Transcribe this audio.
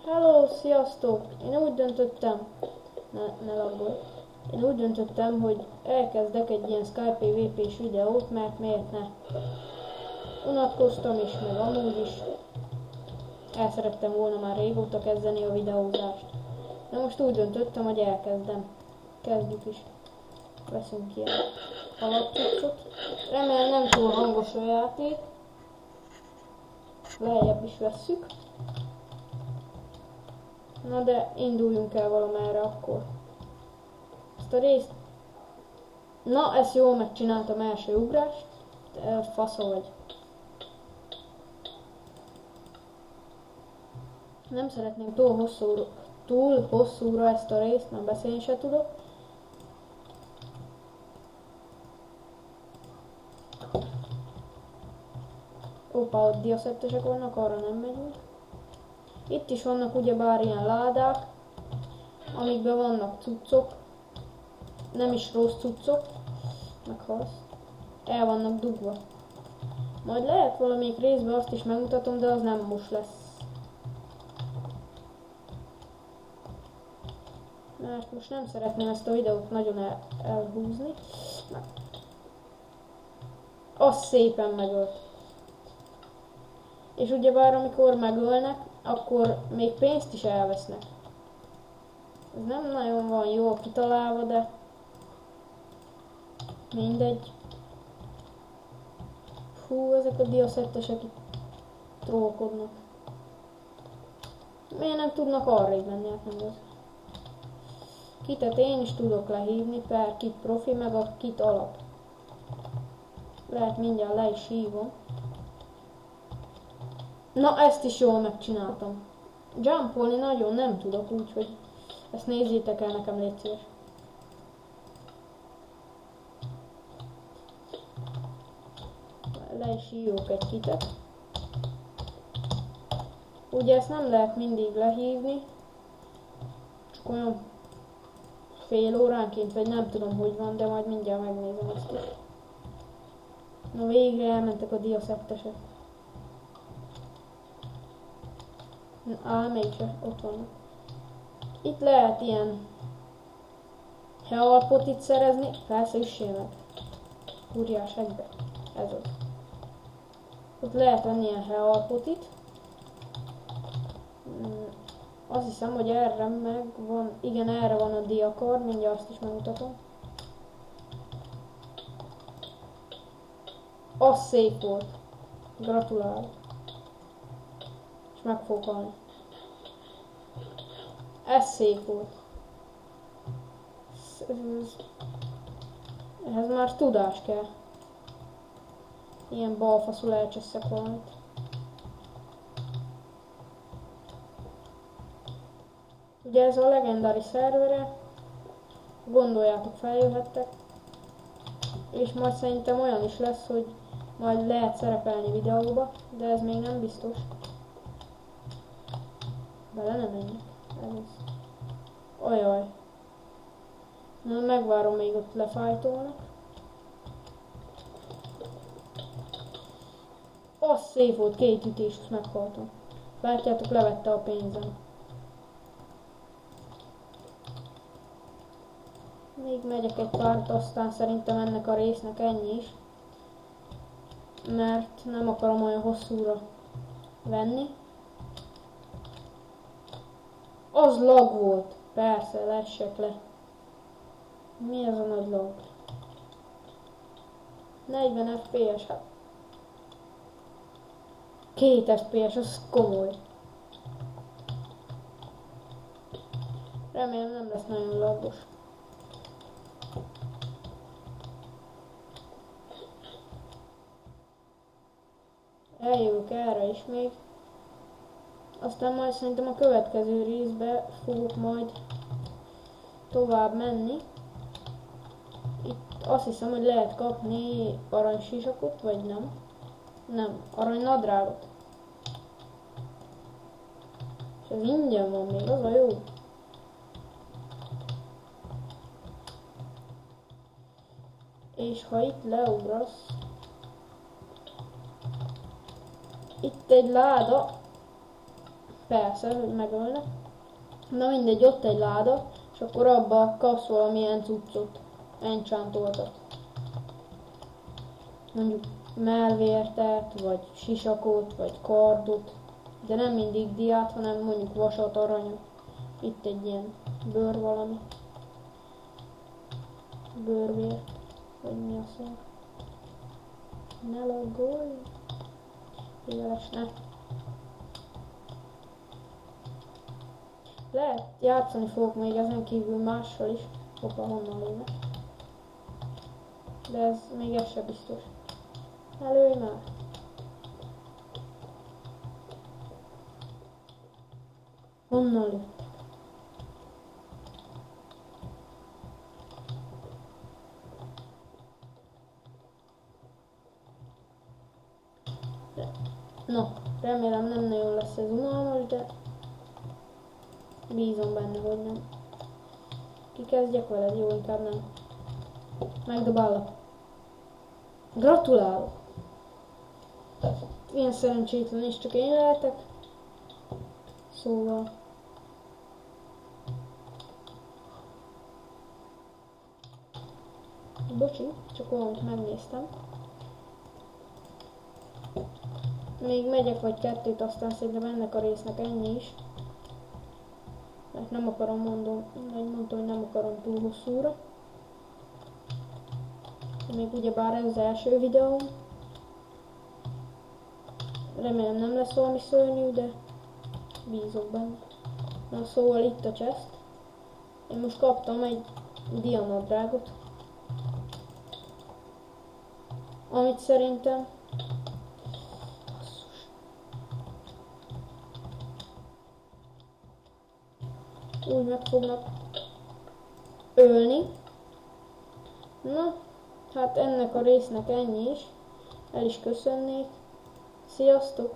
Hello, sziasztok! Én úgy döntöttem, ne laggolj. Én úgy döntöttem, hogy elkezdek egy ilyen Skype PvP-s videót, mert miért ne? Unatkoztam is, meg amúgy is. El szerettem volna már régóta kezdeni a videózást. De most úgy döntöttem, hogy elkezdem. Kezdjük is. Veszünk ilyen alapcuccot. Remélem nem túl hangos a játék. Lejjebb is vesszük. Na de induljunk el valamerre akkor. Ezt a részt... Na, ezt jól megcsináltam első ugrást. Te fasza vagy. Nem szeretném túl hosszúra ezt a részt, mert beszélni se tudok. Opa, ott diaszettesek vannak, arra nem megyünk. Itt is vannak ugyebár ilyen ládák, amikben vannak cuccok. Nem is rossz cuccok. Meghalsz. El vannak dugva. Majd lehet valamelyik részben azt is megmutatom, de az nem most lesz. Mert most nem szeretném ezt a videót nagyon elhúzni. Az szépen megölt. És ugyebár amikor megölnek, akkor még pénzt is elvesznek. Ez nem nagyon van jól kitalálva, de mindegy. Hú, ezek a diaszettesek itt trollkodnak. Miért nem tudnak arrébb menni? Hát nem az. Kitet én is tudok lehívni, per kit profi, meg a kit alap. Lehet mindjárt le is hívom. Na, ezt is jól megcsináltam. Jumpolni nagyon nem tudok, úgyhogy ezt nézzétek el nekem, légy szíves. Le is hívok egy kitet. Ugye ezt nem lehet mindig lehívni, csak olyan fél óránként, vagy nem tudom, hogy van, de majd mindjárt megnézem ezt is. Na, végre elmentek a diaszettesek. Á, mégse, ott vannak. Itt lehet ilyen healpotit szerezni, persze üssél meg. Kurjás egybe. Ez az. Ott lehet venni ilyen healpotit. Azt hiszem, hogy erre meg van, igen, erre van a diakar, mindjárt azt is megmutatom. Az szép volt. Gratulálok. És meg fogok halni. Ez szép volt. Ehhez már tudás kell. Ilyen balfaszul elcseszek valamit. Ugye ez a legendári szervere. Gondoljátok, feljöhettek. És majd szerintem olyan is lesz, hogy majd lehet szerepelni videóba, de ez még nem biztos. Bele nem menjek. Ajaj. Na, megvárom, még ott lefájtolnak. Az szép volt, 2 ütés, és meghaltam. Látjátok, levette a pénzem. Még megyek egy párt, aztán szerintem ennek a résznek ennyi is. Mert nem akarom olyan hosszúra venni. Az lag volt. Persze, lessek le. Mi ez a nagy lag? 40 FPS, hát. 2 FPS, az komoly. Remélem nem lesz nagyon lagos. Eljövök erre is még. Aztán majd szerintem a következő részbe fogok majd tovább menni. Itt azt hiszem, hogy lehet kapni aranysisakot, vagy nem. Nem, aranynadrágot. És ez ingyen van még, az a jó. És ha itt leugrasz, itt egy láda, Persze, hogy megölnek. Na mindegy, ott egy láda, és akkor abba kapsz valamilyen cuccot, enchantoltat. Mondjuk mellvértet, vagy sisakot, vagy kardot, de nem mindig diát, hanem mondjuk vasat, aranyat. Itt egy ilyen bőr valami. Bőrvért, vagy mi a szó. Ne loggolj! Éles, ne. Lehet játszani fogok még ezen kívül mással is. Hoppa, honnan lőnek. De ez még ez se biztos. Előj már! Honnan lőttek? No, remélem nem nagyon lesz ez unalmas, de bízom benne, hogy nem. Kikezdjek veled? Jó, inkább nem. Megdobálok. Gratulálok! Ilyen szerencsétlen is csak én lehetek. Szóval... Bocsi, csak valamit megnéztem. Még megyek vagy kettőt, aztán szerintem ennek a résznek ennyi is. Mert nem akarom mondom, hogy nem akarom túl hosszúra. Még ugyebár ez az első videóm. Remélem nem lesz valami szörnyű, de bízok benne. Na szóval itt a chest. Én most kaptam egy diamantrágot. Amit szerintem... úgy meg fognak ölni. Na, hát ennek a résznek ennyi is. El is köszönnék. Sziasztok!